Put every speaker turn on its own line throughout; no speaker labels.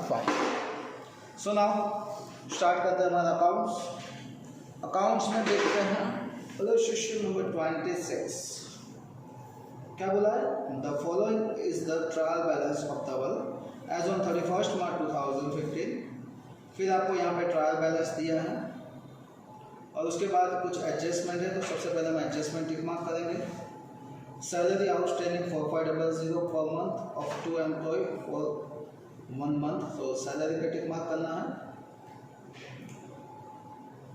Fine. So now start करते हैं हमारा अकाउंट्स में देखते हैं इलस्ट्रेशन नंबर 26। क्या बोला है? The following is the trial balance of तवल एज ऑन 31 मार्च 2015। फिर आपको यहाँ पे ट्रायल बैलेंस दिया है और उसके बाद कुछ एडजस्टमेंट है, तो सबसे पहले हम एडजस्टमेंट टिक मार्क करेंगे। Salary outstanding 4500 per month of 2 employ for 1 month, तो सैलरी पे टिक मार्क करना है।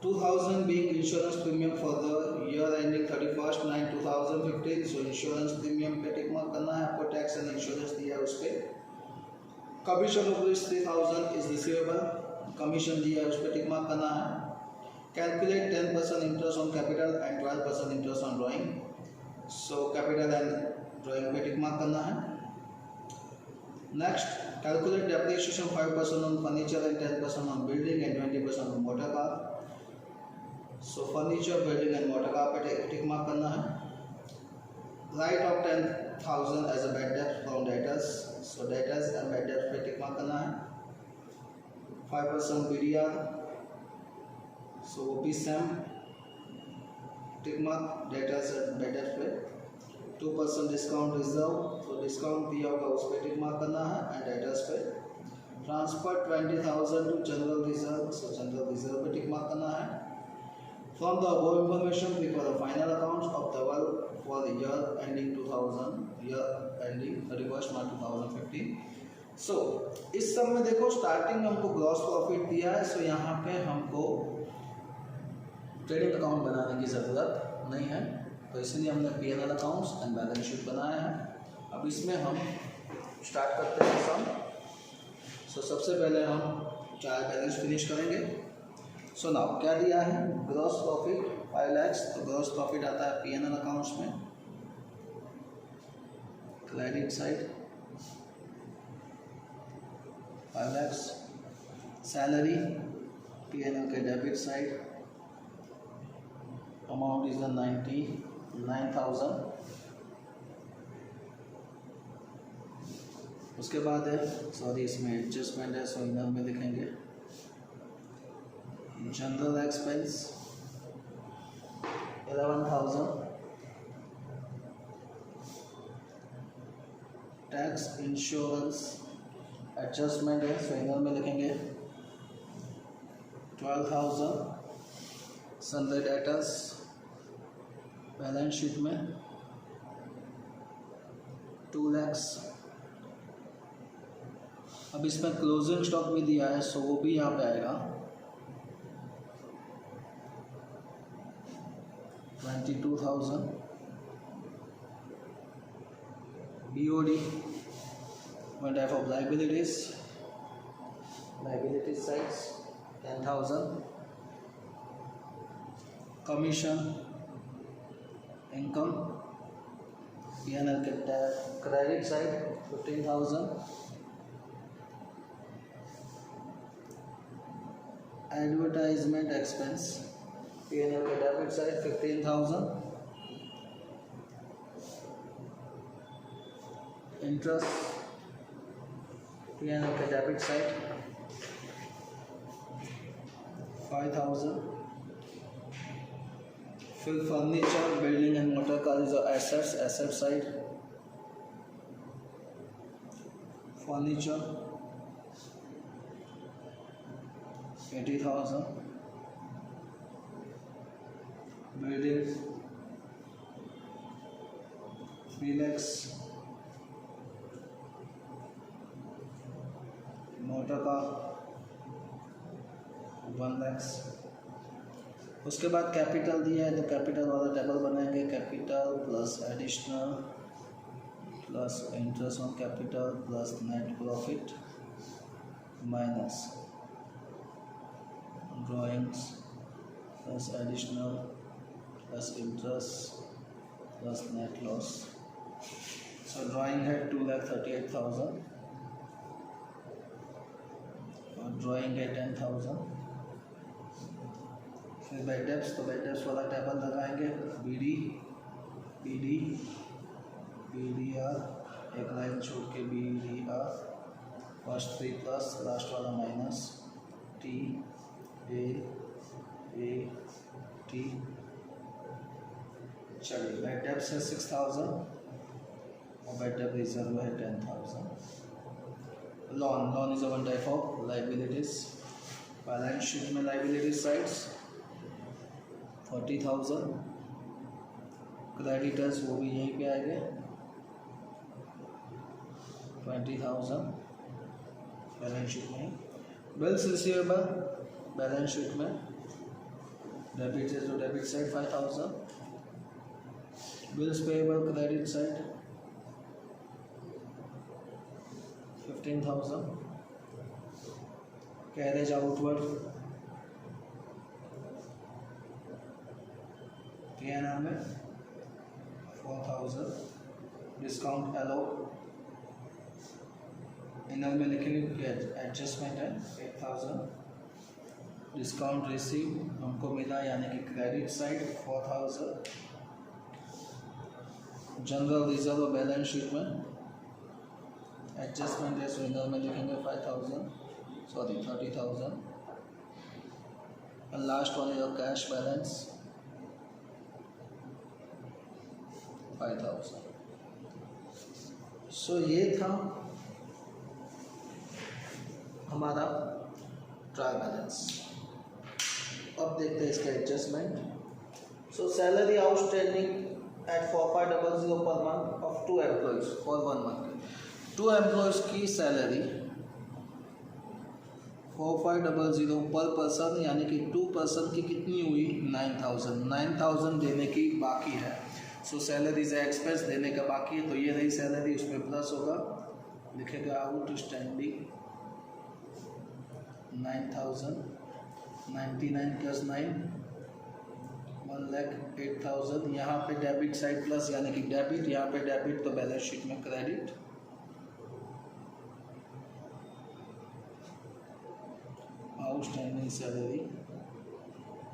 2000 being insurance premium for the year ending 31/9/2015, so insurance premium पे टिक मार्क करना है। आपको टैक्स एंड इंश्योरेंस दिया है उस पर। Commission of 3000 is receivable, commission दिया है उस पर टिक मार्क करना है। Calculate 10% interest on capital and 12% interest on drawing, so capital and drawing पे टिक मार्क करना है। Next, calculate depreciation 5% on furniture and 10% on building and 20% on motor car, so furniture, building and motor car पे tick mark करना है। Write off 10,000 as a bad date from debtors, so debtors and bad debt पे tick mark करना है। 5% BDR, सो वो भी same tick mark debtors and bad debt पे। 2% discount reserve, तो डिस्काउंट दिया होगा उस पर टिक मार्क करना है एंड डेटर्स पे। Transfer 20,000 to general reserve, so general reserve पे टिक मार्क करना है। From the above information, prepare the final accounts of the well for the year ending 31st March 2015. So इस सब में देखो स्टार्टिंग में हमको ग्रॉस प्रॉफिट दिया है, सो यहाँ पे हमको ट्रेडिंग अकाउंट बनाने की ज़रूरत नहीं है, तो इसलिए हमने P&L accounts and balance sheet बनाया है। अब इसमें हम स्टार्ट करते हैं सम। सो सबसे पहले हम ट्रायल बैलेंस फिनिश करेंगे। सो नाउ क्या दिया है? ग्रॉस प्रॉफिट 5 लाख, तो ग्रॉस प्रॉफिट आता है P&L अकाउंट्स में, credit side 5 lakh. Salary P&L के डेबिट साइड, अमाउंट इज 99,000। उसके बाद है, सॉरी इसमें एडजस्टमेंट है, सो इनर में लिखेंगे general expense 11,000, tax insurance adjustment है, सो इनर में लिखेंगे 12,000। सन्डे डेटर्स बैलेंस शीट में 2 लाख। अब इसमें क्लोजिंग स्टॉक भी दिया है, सो वो भी यहाँ पे आएगा 22,000। BOD, one type of liabilities sides 10,000। Commission income P&L के credit side 15,000। Advertisement expense P&L के डेबिट साइड 15,000। इंटरेस्ट P&L के डेबिट साइड 5,000। फिर furniture, building and motor car is asset side, furniture 80,000। Building 3 lakhs, motor car 1 lakhs। उसके बाद capital दिया है, तो capital वाला टेबल बनाएंगे। Capital plus additional plus interest on capital plus net profit minus drawings plus additional plus interest plus net loss. So drawing है 2,38,000 और drawing है 10,000। फिर बाई डेप्स, तो बाई डेप्स वाला टेबल लगाएंगे। BD BDR, एक लाइन छोड़ के BDR फर्स्ट 3 प्लस लास्ट वाला माइनस टी ए टी। चलिए बैड डेब्ट है 6000 और बैड डेब्ट रिजर्व है 10,000। Lawn is one type of liabilities. Balance sheet में लाइबिलिटी साइड्स 40,000, क्रेडिटर्स वो भी यहीं पे आएंगे 20,000 बैलेंस शीट में। बिल्स रिसीवेबल बैलेंस शीट में डेबिट है तो debit side 5,000, bills payable credit side 15,000, carriage outward P&L में 4,000, डिस्काउंट एलो इनर में लिखेंगे कि एडजस्टमेंट है 8,000, डिस्काउंट रिसीव हमको मिला यानी कि credit side 4,000, general reserve balance sheet में एडजस्टमेंट है सो इनर में लिखेंगे 30,000 and last one is cash balance 5,000। सो ये था हमारा ट्रायल बैलेंस। अब देखते हैं इसका adjustment. So salary outstanding at 4500 per month of 2 employees for 1 month। 2 employees की सैलरी 4500 पर पर्सन यानी कि 2 पर्सन की कितनी हुई 9,000 देने की बाकी है। सो सैलरीज एक्सपेंस देने का बाकी है तो ये रही सैलरी, उसमें प्लस होगा लिखेगा आउटस्टैंडिंग 9,000 99 प्लस 9 1,08,000। यहाँ पे डेबिट साइड प्लस यानी कि डेबिट, यहाँ पे डेबिट तो बैलेंस शीट में credit. Outstanding salary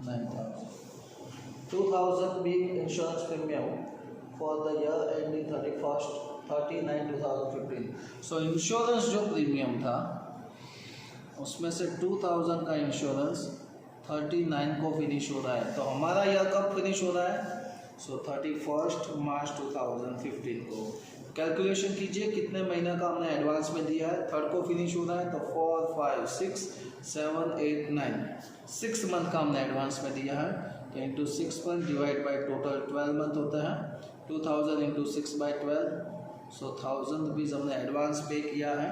9,000। 2,000 being insurance premium for the year ending 31/39/2015। So insurance जो प्रीमियम था उसमें से 2,000 का इंश्योरेंस 39 को फिनिश हो रहा है। तो हमारा यह कब फिनिश हो रहा है? सो 31 मार्च 2015 को। कैलकुलेशन कीजिए कितने महीने का हमने एडवांस में दिया है। थर्ड को फिनिश हो रहा है तो 4 5 6 7 8 9 6 मंथ का हमने एडवांस में दिया है तो into 6 month divide by total 12 month होता है 2000 इंटू 6/12। सो 1,000 रुपीज़ हमने एडवांस पे किया है।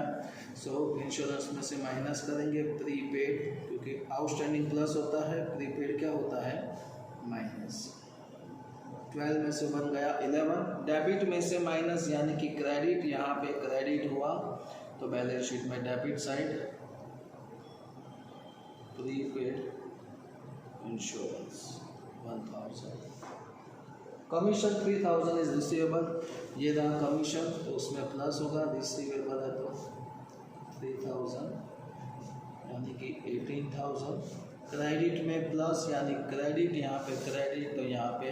सो इंश्योरेंस में से माइनस करेंगे प्रीपेड, क्योंकि आउटस्टैंडिंग प्लस होता है, प्रीपेड क्या होता है माइनस। 12 में से बन गया 11, डेबिट में से माइनस यानी कि क्रेडिट, यहाँ पे क्रेडिट हुआ तो बैलेंस शीट में debit side prepaid insurance 1,000। Commission 3,000 is receivable, ये रहा कमीशन तो उसमें प्लस होगा, रिसीवेबल है तो 3,000 यानी कि 18,000। क्रेडिट में प्लस यानी क्रेडिट, यहाँ पे क्रेडिट तो यहाँ पे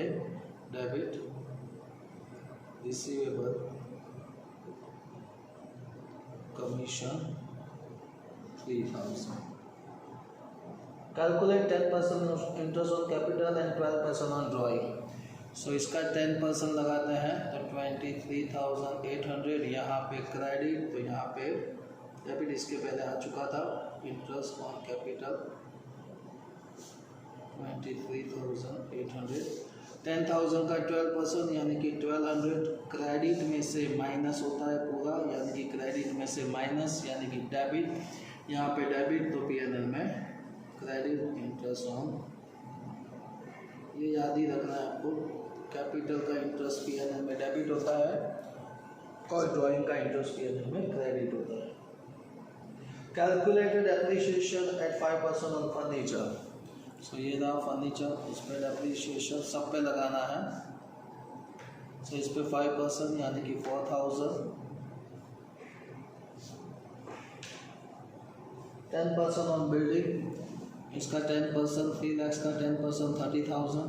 debit, receivable commission 3,000। Calculate 10% interest on capital and 12% on drawing. So इसका 10% लगाते हैं तो 23,800, यहाँ पे क्रेडिट तो यहाँ पे डेबिट, इसके पहले आ चुका था इंटरेस्ट ऑन कैपिटल 23,800। 10,000 का 12% यानी कि 1,200 क्रेडिट में से माइनस होता है पूरा, यानी कि क्रेडिट में से माइनस यानी कि डेबिट, यहाँ पे डेबिट तो P&L में क्रेडिट इंटरेस्ट ऑन, ये याद ही रखना है आपको। कैपिटल का इंटरेस्ट P&L में डेबिट होता है और ड्राइंग का इंटरेस्ट P&L में क्रेडिट होता है। Calculated appreciation at 5% on furniture. So ये रहा फर्नीचर, इस पर एप्रिसिएशन सब पे लगाना है। सो इस पे 5% यानी कि 4,000। 10% ऑन बिल्डिंग, इसका 10%, 3 लाख का 10% 30,000।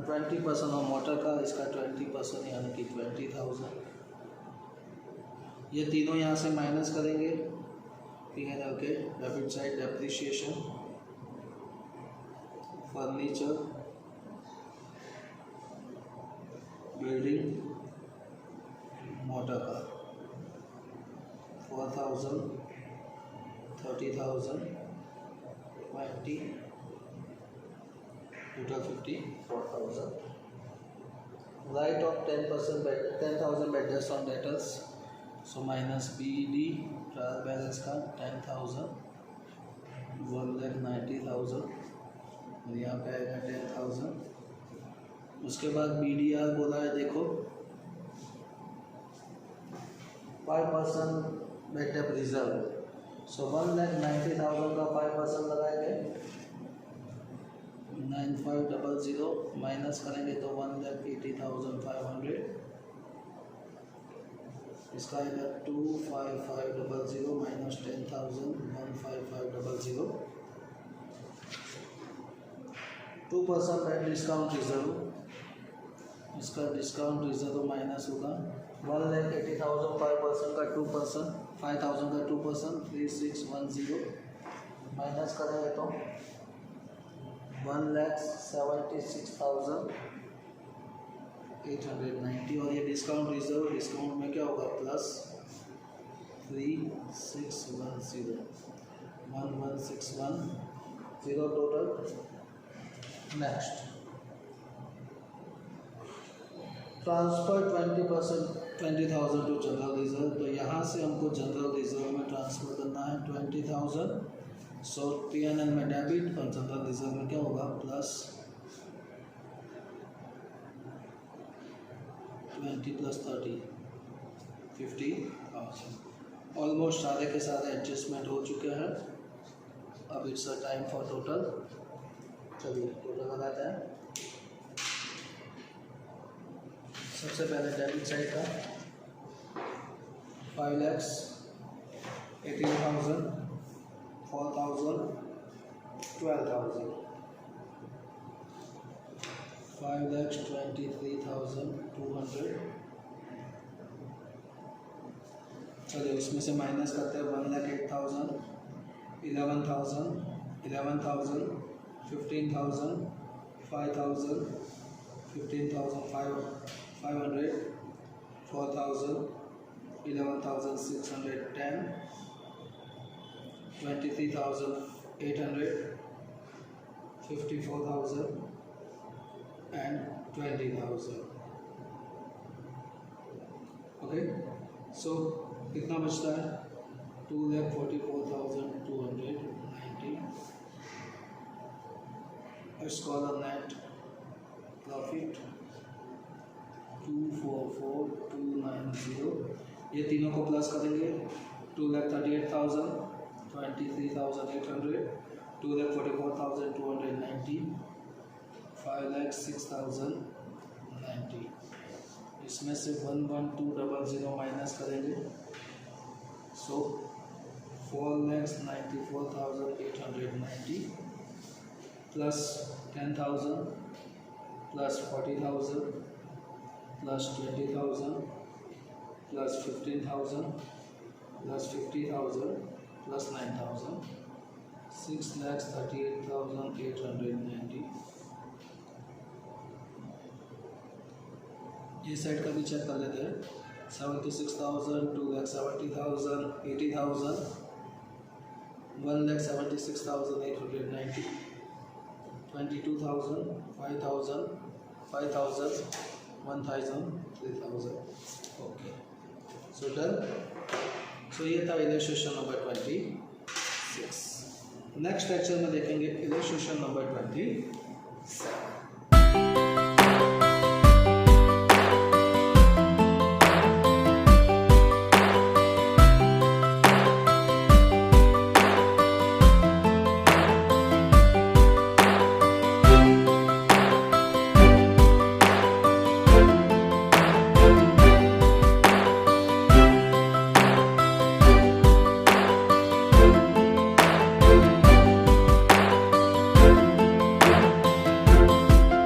20% ऑन मोटर का, इसका 20% यानी कि 20,000। ये तीनों यहाँ से माइनस करेंगे, ठीक है ना। Okay, debit side depreciation, furniture, building, motor car, 4,000, 30,000, 20, total 54,000. Write off 10% 10,000 bad debts on debtors, so minus BD trial balance का 10,000, 1,90,000 और यहाँ पे आएगा 10,000. उसके बाद BDR बोला है, देखो 5% bad debt reserve, so 1,90,000 का 5% लगाएंगे, 9500 माइनस करेंगे तो 1,80,500. इसका आएगा 25500 माइनस 10,000, 15500. 2% बैड डिस्काउंट रिजर्व, इसका डिस्काउंट रिजर्व माइनस होगा 1,80,000, 5% का 2%, 5,000 का 2%, 3610 माइनस करेंगे तो 1,76,890. और ये डिस्काउंट रिजर्व, डिस्काउंट में क्या होगा plus 3610, 11,610 total. Next transfer 20%, 20,000 to general reserve. तो यहाँ से हमको जनरल रिजर्व में ट्रांसफर करना है 20,000. सो P&L में डेबिट और जनरल रिजर्व में क्या होगा प्लस 20 + 30, 50,000. ऑलमोस्ट सारे के सारे एडजस्टमेंट हो चुके हैं. अब it's a time for total. चलिए टोटल लगाते हैं. सबसे पहले डेबिट साइड का 5,18,000, 4,000, 12,000, 5,23,200. चलिए उसमें से माइनस करते हैं 1,08,000, 11,000, 11,000, 15,000, 5,000, 15,500, 4,000, 11,610, 23,800, 54,000 and 20,000. ओके, सो कितना बचता है 2,44,290. Let's call a net profit 244,290. ये तीनों को प्लस करेंगे 2,38,000, 23,800, 2,44,290, 5,06,090. इसमें से 11200 माइनस करेंगे, सो 4,94,890 plus 10,000 plus 40,000 plus 20,000 plus 15,000 plus 50,000 plus 9,000, 6,38,890. ये साइड का भी चेक कर लेते हैं. 76,000, 2,70,000, 80,000, 1,76,890, 22,000, 5,000, 5,000, 1,000, 3,000. Okay, so done. सो ये था इलस्ट्रेशन नंबर 26. नेक्स्ट लेक्चर में देखेंगे इलस्ट्रेशन नंबर 27.